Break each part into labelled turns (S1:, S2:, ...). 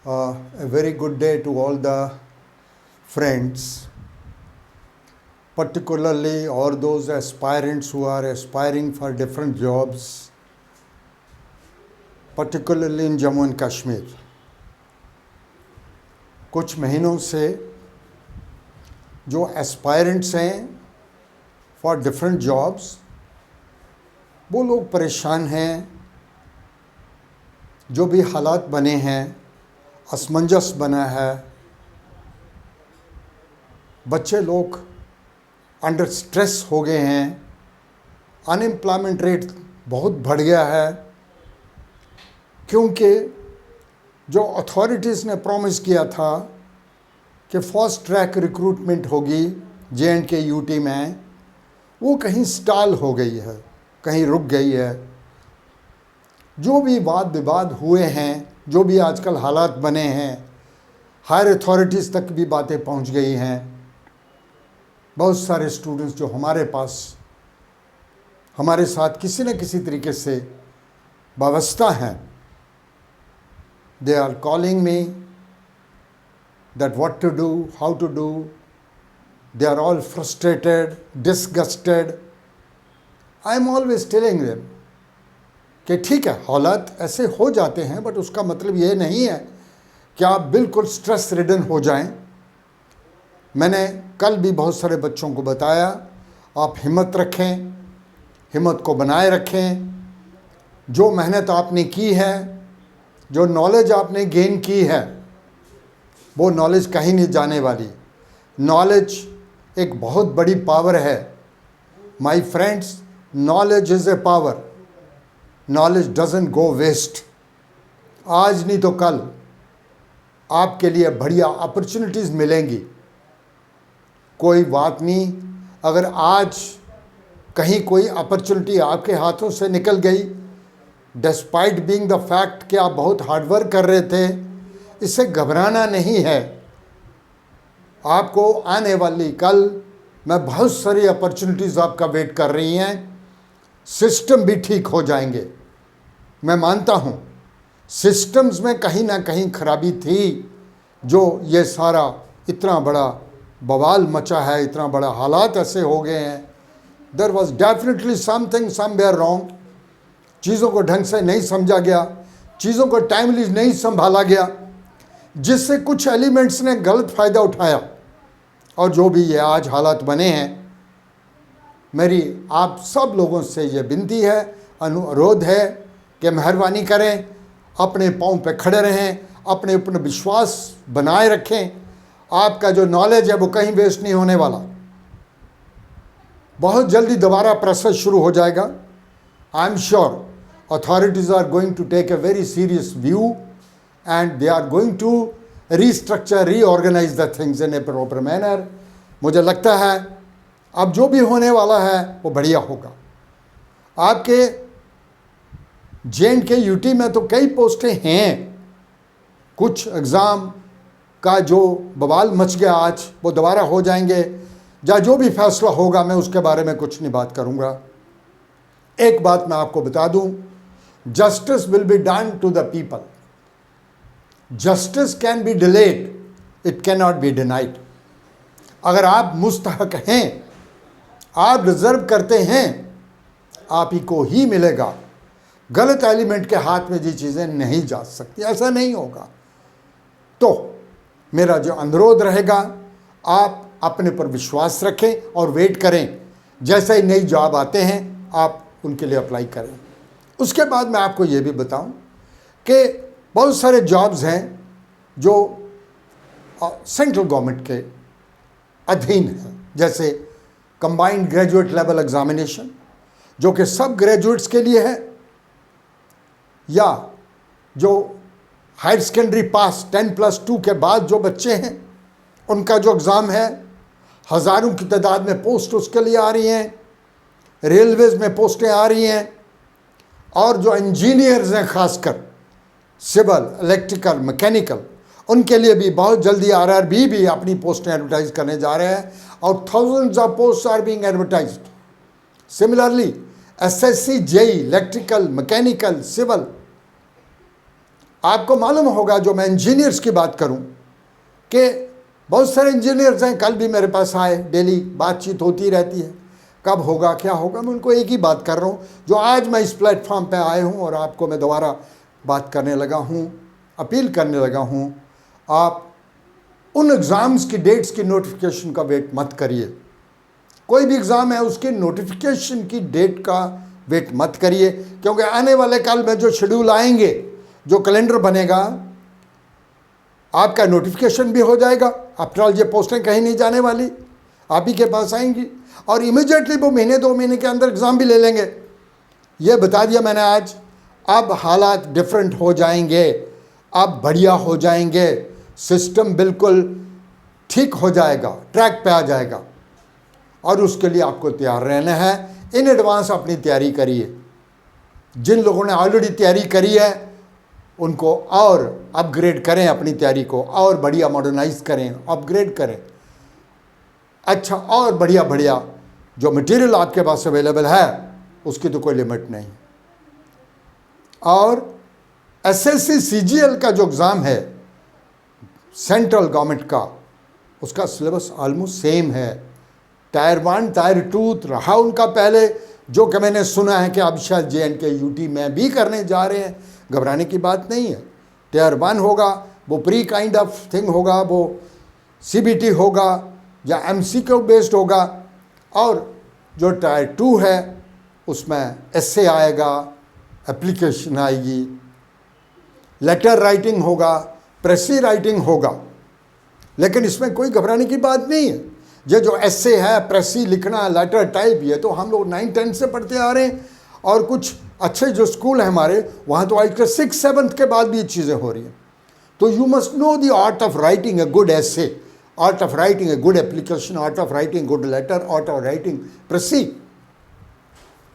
S1: A very good day to all the friends, particularly all those aspirants who are aspiring for different jobs, particularly in Jammu and Kashmir. कुछ महीनों से जो aspirants हैं for different jobs, वो लोग परेशान हैं। जो भी हालात बने हैं, असमंजस बना है, बच्चे लोग अंडर स्ट्रेस हो गए हैं, अनएम्प्लॉयमेंट रेट बहुत बढ़ गया है, क्योंकि जो अथॉरिटीज़ ने प्रॉमिस किया था कि फास्ट ट्रैक रिक्रूटमेंट होगी J&K यूटी में, वो कहीं स्टॉल हो गई है, कहीं रुक गई है। जो भी वाद विवाद हुए हैं, जो भी आजकल हालात बने हैं, हायर अथॉरिटीज़ तक भी बातें पहुंच गई हैं। बहुत सारे स्टूडेंट्स जो हमारे पास हमारे साथ किसी न किसी तरीके से वाबस्ता हैं, they are calling me that what to do, how to do. They are all frustrated, disgusted. I am always telling them कि ठीक है, हालात ऐसे हो जाते हैं, बट उसका मतलब ये नहीं है कि आप बिल्कुल स्ट्रेस रिडन हो जाएं। मैंने कल भी बहुत सारे बच्चों को बताया, आप हिम्मत रखें, हिम्मत को बनाए रखें। जो मेहनत आपने की है, जो नॉलेज आपने गेन की है, वो नॉलेज कहीं नहीं जाने वाली। नॉलेज एक बहुत बड़ी पावर है my friends. Knowledge is a power. Knowledge doesn't go waste. आज नहीं तो कल आपके लिए बढ़िया अपॉर्चुनिटीज़ मिलेंगी। कोई बात नहीं, अगर आज कहीं कोई अपॉर्चुनिटी आपके हाथों से निकल गई, डिस्पाइट बीइंग द फैक्ट कि आप बहुत हार्डवर्क कर रहे थे, इससे घबराना नहीं है। आपको आने वाली कल में बहुत सारी अपॉर्चुनिटीज़ आपका वेट कर रही हैं। सिस्टम भी ठीक हो जाएंगे। मैं मानता हूँ सिस्टम्स में कहीं ना कहीं खराबी थी, जो ये सारा इतना बड़ा बवाल मचा है, इतना बड़ा हालात ऐसे हो गए हैं। There was definitely something somewhere wrong. चीज़ों को ढंग से नहीं समझा गया, चीज़ों को टाइमली नहीं संभाला गया, जिससे कुछ एलिमेंट्स ने गलत फ़ायदा उठाया। और जो भी ये आज हालात बने हैं, मेरी आप सब लोगों से ये विनती है, अनुरोध है कि मेहरबानी करें, अपने पाँव पे खड़े रहें, अपने ऊपर विश्वास बनाए रखें। आपका जो नॉलेज है वो कहीं वेस्ट नहीं होने वाला। बहुत जल्दी दोबारा प्रोसेस शुरू हो जाएगा। I am sure authorities are going to take a very serious view and they are going to restructure, reorganise the things in a proper manner. मुझे लगता है अब जो भी होने वाला है वो बढ़िया होगा। आपके J&K यूटी में तो कई पोस्टें हैं। कुछ एग्ज़ाम का जो बवाल मच गया आज, वो दोबारा हो जाएंगे। जो भी फैसला होगा मैं उसके बारे में कुछ नहीं बात करूंगा। एक बात मैं आपको बता दूं, justice will be done to the people. Justice can be delayed, it can not be denied. अगर आप मुस्तहक हैं, आप डिजर्व करते हैं, आप ही को ही मिलेगा। गलत एलिमेंट के हाथ में जी चीज़ें नहीं जा सकती, ऐसा नहीं होगा। तो मेरा जो अनुरोध रहेगा, आप अपने पर विश्वास रखें और वेट करें। जैसे ही नई जॉब आते हैं, आप उनके लिए अप्लाई करें। उसके बाद मैं आपको ये भी बताऊं कि बहुत सारे जॉब्स हैं जो सेंट्रल गवर्नमेंट के अधीन हैं, जैसे कंबाइंड ग्रेजुएट लेवल एग्जामिनेशन, जो कि सब ग्रेजुएट्स के लिए है, या जो हायर सेकेंडरी पास 10+2 के बाद जो बच्चे हैं, उनका जो एग्ज़ाम है, हज़ारों की तादाद में पोस्ट उसके लिए आ रही हैं। रेलवेज़ में पोस्टें आ रही हैं। और जो इंजीनियर्स हैं, ख़ासकर सिविल, इलेक्ट्रिकल, मैकेनिकल, उनके लिए भी बहुत जल्दी RRB भी अपनी पोस्टें एडवर्टाइज करने जा रहे हैं, और thousands of post are being advertised. Similarly SSC, JEE, electrical, mechanical, civil, आपको मालूम होगा, जो मैं इंजीनियर्स की बात करूं, कि बहुत सारे इंजीनियर्स हैं, कल भी मेरे पास आए, डेली बातचीत होती रहती है, कब होगा क्या होगा। मैं उनको एक ही बात कर रहा हूँ, जो आज मैं इस प्लेटफॉर्म पे आए हूँ और आपको मैं दोबारा बात करने लगा हूँ, अपील करने लगा हूँ, आप उन एग्ज़ाम्स की डेट्स की नोटिफिकेशन का वेट मत करिए। कोई भी एग्ज़ाम है उसके नोटिफिकेशन की डेट का वेट मत करिए, क्योंकि आने वाले कल में जो शेड्यूल आएंगे, जो कैलेंडर बनेगा, आपका नोटिफिकेशन भी हो जाएगा। आफ्टर ऑल ये पोस्टें कहीं नहीं जाने वाली, आप ही के पास आएंगी, और इमीडिएटली वो महीने 2 महीने के अंदर एग्ज़ाम भी ले लेंगे। ये बता दिया मैंने आज। अब हालात डिफरेंट हो जाएंगे, अब बढ़िया हो जाएंगे, सिस्टम बिल्कुल ठीक हो जाएगा, ट्रैक पे आ जाएगा, और उसके लिए आपको तैयार रहना है। इन एडवांस अपनी तैयारी करिए। जिन लोगों ने ऑलरेडी तैयारी करी है उनको और अपग्रेड करें, अपनी तैयारी को और बढ़िया मॉडर्नाइज करें, अपग्रेड करें। अच्छा, और बढ़िया बढ़िया जो मटेरियल आपके पास अवेलेबल है उसकी तो कोई लिमिट नहीं। और एसएससी सीजीएल का जो एग्ज़ाम है सेंट्रल गवर्नमेंट का, उसका सिलेबस ऑलमोस्ट सेम है। टायर 1 टायर 2 रहा उनका पहले, जो कि मैंने सुना है कि अब शायद JNK UT में भी करने जा रहे हैं। घबराने की बात नहीं है। टायर 1 होगा, वो प्री काइंड ऑफ थिंग होगा, वो CBT होगा या MCQ बेस्ड होगा, और जो टायर 2 है उसमें essay आएगा, एप्लीकेशन आएगी, लेटर राइटिंग होगा, प्रेसी राइटिंग होगा। लेकिन इसमें कोई घबराने की बात नहीं है। ये जो essay है, प्रेसी लिखना, लेटर टाइप, ये तो हम लोग 9-10 से पढ़ते आ रहे हैं, और कुछ अच्छे जो स्कूल हैं हमारे वहाँ तो आजकल 6-7 के बाद भी ये चीज़ें हो रही हैं। तो you must know the art of writing a good essay, art of writing a good application, art of writing good letter, art of writing precis,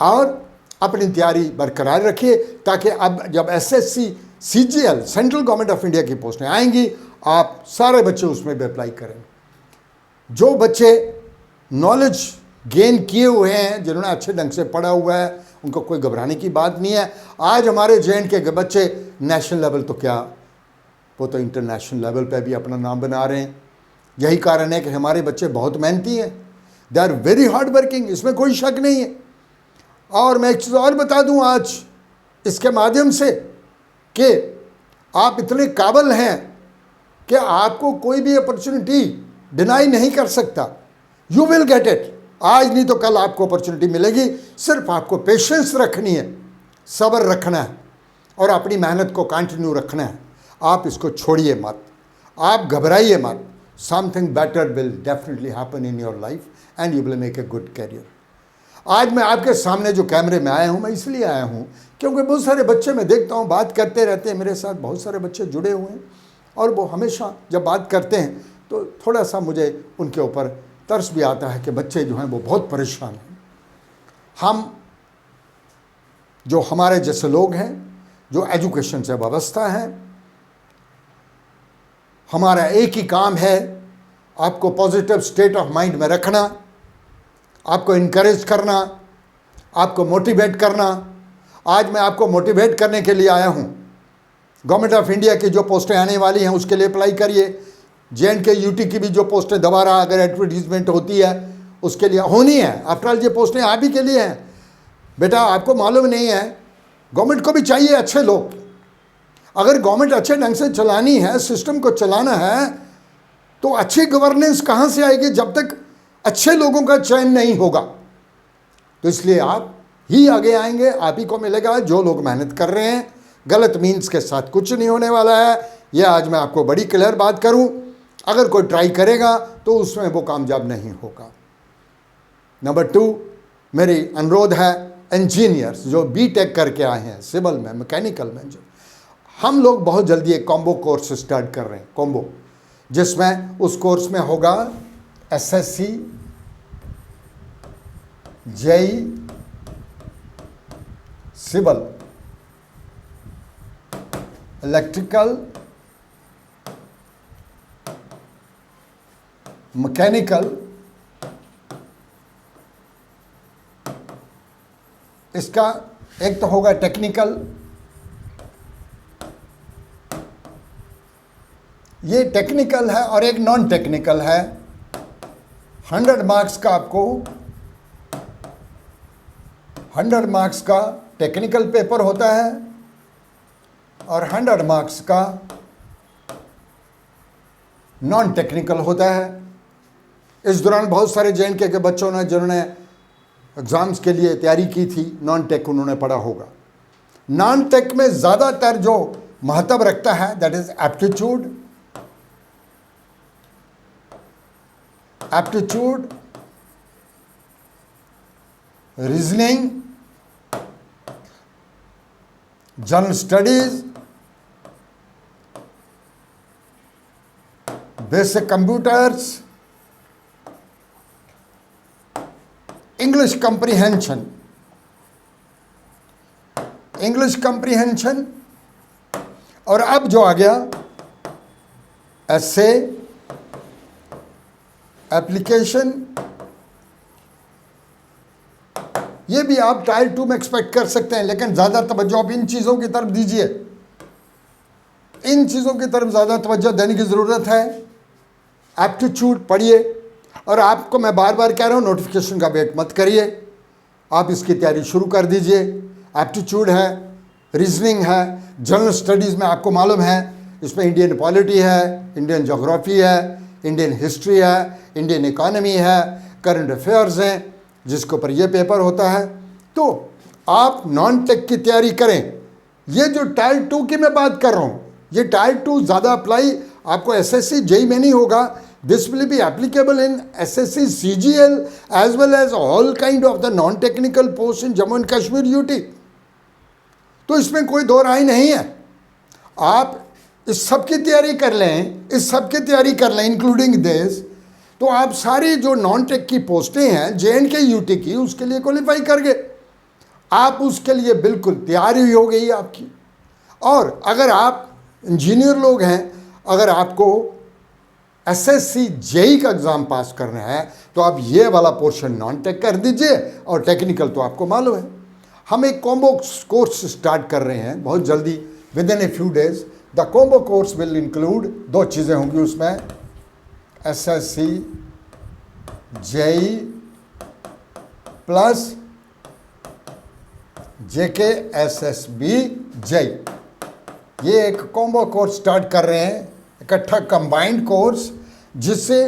S1: और अपनी तैयारी बरकरार रखिए, ताकि अब जब SSC CGL central government of India की पोस्टें आएंगी, आप सारे बच्चे उसमें भी अप्लाई करें। जो बच्चे नॉलेज गेन किए हुए हैं, जिन्होंने अच्छे ढंग से पढ़ा हुआ है, उनको कोई घबराने की बात नहीं है। आज हमारे JNK के बच्चे नेशनल लेवल तो क्या, वो तो इंटरनेशनल लेवल पे भी अपना नाम बना रहे हैं। यही कारण है कि हमारे बच्चे बहुत मेहनती हैं, they are very hard working, इसमें कोई शक नहीं है। और मैं एक चीज़ और बता दूं आज इसके माध्यम से, कि आप इतने काबिल हैं कि आपको कोई भी अपॉर्चुनिटी डिनाई नहीं कर सकता। यू विल गेट इट, आज नहीं तो कल आपको अपॉर्चुनिटी मिलेगी। सिर्फ आपको पेशेंस रखनी है, सब्र रखना है, और अपनी मेहनत को कंटिन्यू रखना है। आप इसको छोड़िए मत, आप घबराइए मत। Something better will definitely happen in your life and you will make a good career. आज मैं आपके सामने जो कैमरे में आया हूँ, मैं इसलिए आया हूँ क्योंकि बहुत सारे बच्चे मैं देखता हूँ, बात करते रहते हैं मेरे साथ, बहुत सारे बच्चे जुड़े हुए हैं, और वो हमेशा जब बात करते हैं तो थोड़ा सा मुझे उनके ऊपर तरस भी आता है कि बच्चे जो हैं वो बहुत परेशान हैं। हम जो हमारे जैसे लोग हैं, जो एजुकेशन से वाबस्ता हैं, हमारा एक ही काम है आपको पॉजिटिव स्टेट ऑफ माइंड में रखना, आपको इनकरेज करना, आपको मोटिवेट करना। आज मैं आपको मोटिवेट करने के लिए आया हूँ। गवर्नमेंट ऑफ इंडिया की जो पोस्टें आने वाली हैं उसके लिए अप्लाई करिए। JNK UT की भी जो पोस्टें दोबारा अगर एडवर्टीजमेंट होती है उसके लिए होनी है। आफ्टर ऑल ये पोस्टें आप ही के लिए हैं बेटा, आपको मालूम नहीं है, गवर्नमेंट को भी चाहिए अच्छे लोग। अगर गवर्नमेंट अच्छे ढंग से चलानी है, सिस्टम को चलाना है, तो अच्छी गवर्नेंस कहाँ से आएगी जब तक अच्छे लोगों का चयन नहीं होगा। तो इसलिए आप ही आगे आएंगे, आप ही को मिलेगा जो लोग मेहनत कर रहे हैं। गलत मीन्स के साथ कुछ नहीं होने वाला है। यह आज मैं आपको बड़ी क्लियर बात करूं, अगर कोई ट्राई करेगा तो उसमें वो कामयाब नहीं होगा। नंबर 2, मेरी अनुरोध है इंजीनियर्स जो BTech करके आए हैं, सिविल में, मैकेनिकल में, जो हम लोग बहुत जल्दी एक कॉम्बो कोर्स स्टार्ट कर रहे हैं, कॉम्बो, जिसमें उस कोर्स में होगा SSC, JEE, civil, electrical, mechanical, इसका एक तो होगा टेक्निकल, ये टेक्निकल है और एक नॉन टेक्निकल है। 100 मार्क्स का आपको 100 मार्क्स का टेक्निकल पेपर होता है और 100 मार्क्स का नॉन टेक्निकल होता है। इस दौरान बहुत सारे जे.एन.के के बच्चों ने जिन्होंने एग्ज़ाम्स के लिए तैयारी की थी, नॉन टेक उन्होंने पढ़ा होगा। नॉन टेक में ज़्यादातर जो महत्व रखता है that is aptitude, reasoning, general studies, basic computers, English comprehension और अब जो आ गया एसे, एप्लीकेशन। ये भी आप टायर 2 में एक्सपेक्ट कर सकते हैं, लेकिन ज़्यादा तवज्जो आप इन चीज़ों की तरफ दीजिए, इन चीज़ों की तरफ ज़्यादा तवज्जो देने की ज़रूरत है। एप्टीट्यूड पढ़िए और आपको मैं बार बार कह रहा हूँ नोटिफिकेशन का वेट मत करिए, आप इसकी तैयारी शुरू कर दीजिए। एप्टीट्यूड है, रीजनिंग है, जनरल स्टडीज़ में आपको मालूम है इसमें इंडियन पॉलिटी है, इंडियन जोग्राफी है, इंडियन हिस्ट्री है, इंडियन इकोनॉमी है, करंट अफेयर्स हैं जिसके ऊपर ये पेपर होता है। तो आप नॉन टेक की तैयारी करें। ये जो टायर 2 की मैं बात कर रहा हूँ, ये टायर 2 ज़्यादा अप्लाई आपको एसएससी जेई में नहीं होगा। This will be applicable in SSC CGL as well as all kind of the non technical post in Jammu and Kashmir UT. तो इसमें कोई दो राय नहीं है। आप इस सब की तैयारी कर लें, इस सब की तैयारी कर लें इंक्लूडिंग दिस, तो आप सारी जो नॉन टेक की पोस्टें हैं जे.एन.के यूटी की, उसके लिए क्वालिफाई कर गए। आप उसके लिए बिल्कुल तैयारी हो गई आपकी। और अगर आप इंजीनियर लोग हैं, अगर आपको एसएससी जेई का एग्ज़ाम पास करना है तो आप ये वाला पोर्शन नॉन टेक कर दीजिए और टेक्निकल तो आपको मालूम है। हम एक कॉम्बो कोर्स स्टार्ट कर रहे हैं बहुत जल्दी, within a few days. The combo course will include 2 चीज़ें होंगी उसमें, SSC JE plus JK SSB JE. ये एक कॉम्बो कोर्स स्टार्ट कर रहे हैं, इकट्ठा कंबाइंड कोर्स, जिससे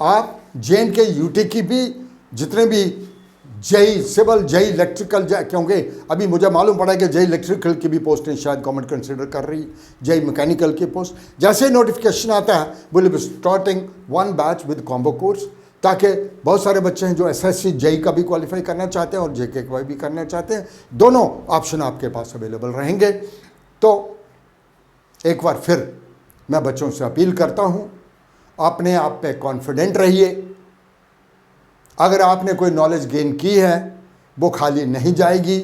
S1: आप जे.एन.के यूटी की भी जितने भी जेई सिविल, जेई इलेक्ट्रिकल, क्योंकि अभी मुझे मालूम पड़ा कि जेई इलेक्ट्रिकल की भी पोस्टें शायद गवर्नमेंट कंसिडर कर रही है, जेई मैकेनिकल की पोस्ट। जैसे नोटिफिकेशन आता है will be starting 1 batch with combo course, ताकि बहुत सारे बच्चे हैं जो एसएससी जेई का भी क्वालिफाई करना चाहते हैं और जेके का भी करना चाहते हैं। दोनों ऑप्शन आपके पास अवेलेबल रहेंगे। तो एक बार फिर मैं बच्चों से अपील करता हूँ, अपने आप पे कॉन्फिडेंट रहिए। अगर आपने कोई नॉलेज गेन की है वो खाली नहीं जाएगी।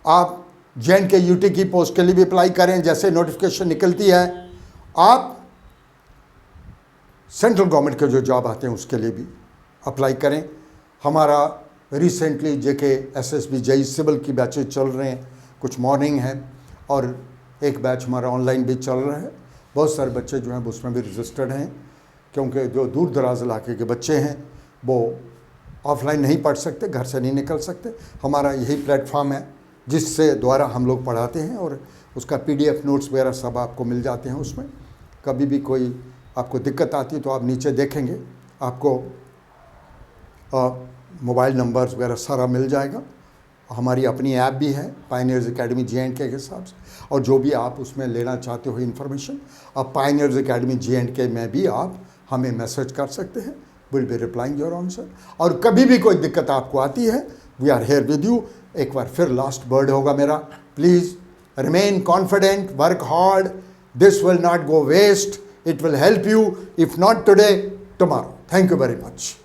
S1: आप जे.एन.के यूटी की पोस्ट के लिए भी अप्लाई करें, जैसे नोटिफिकेशन निकलती है। आप सेंट्रल गवर्नमेंट के जो जॉब आते हैं उसके लिए भी अप्लाई करें। हमारा recently JK SSB JE civil की बैचेज चल रहे हैं, कुछ मॉर्निंग है और एक बैच हमारा ऑनलाइन भी चल रहा है। बहुत सारे बच्चे जो हैं वो उसमें भी रजिस्टर्ड हैं, क्योंकि जो दूर दराज इलाके के बच्चे हैं वो ऑफलाइन नहीं पढ़ सकते, घर से नहीं निकल सकते। हमारा यही प्लेटफॉर्म है जिससे द्वारा हम लोग पढ़ाते हैं और उसका PDF नोट्स वगैरह सब आपको मिल जाते हैं उसमें। कभी भी कोई आपको दिक्कत आती है तो आप नीचे देखेंगे, आपको मोबाइल नंबर्स वगैरह सारा मिल जाएगा। हमारी अपनी ऐप भी है पायनियर्स एकेडमी जे.एन.के के हिसाब से, और जो भी आप उसमें लेना चाहते हो इन्फॉर्मेशन, आप पायनियर्स एकेडमी जे.एन.के में भी आप हमें मैसेज कर सकते हैं, will be replying your answer. और कभी भी कोई दिक्कत आपको आती है, we are here with you. एक बार फिर लास्ट वर्ड होगा मेरा, please remain confident, work hard, this will not go waste, it will help you, if not today, tomorrow. Thank you very much.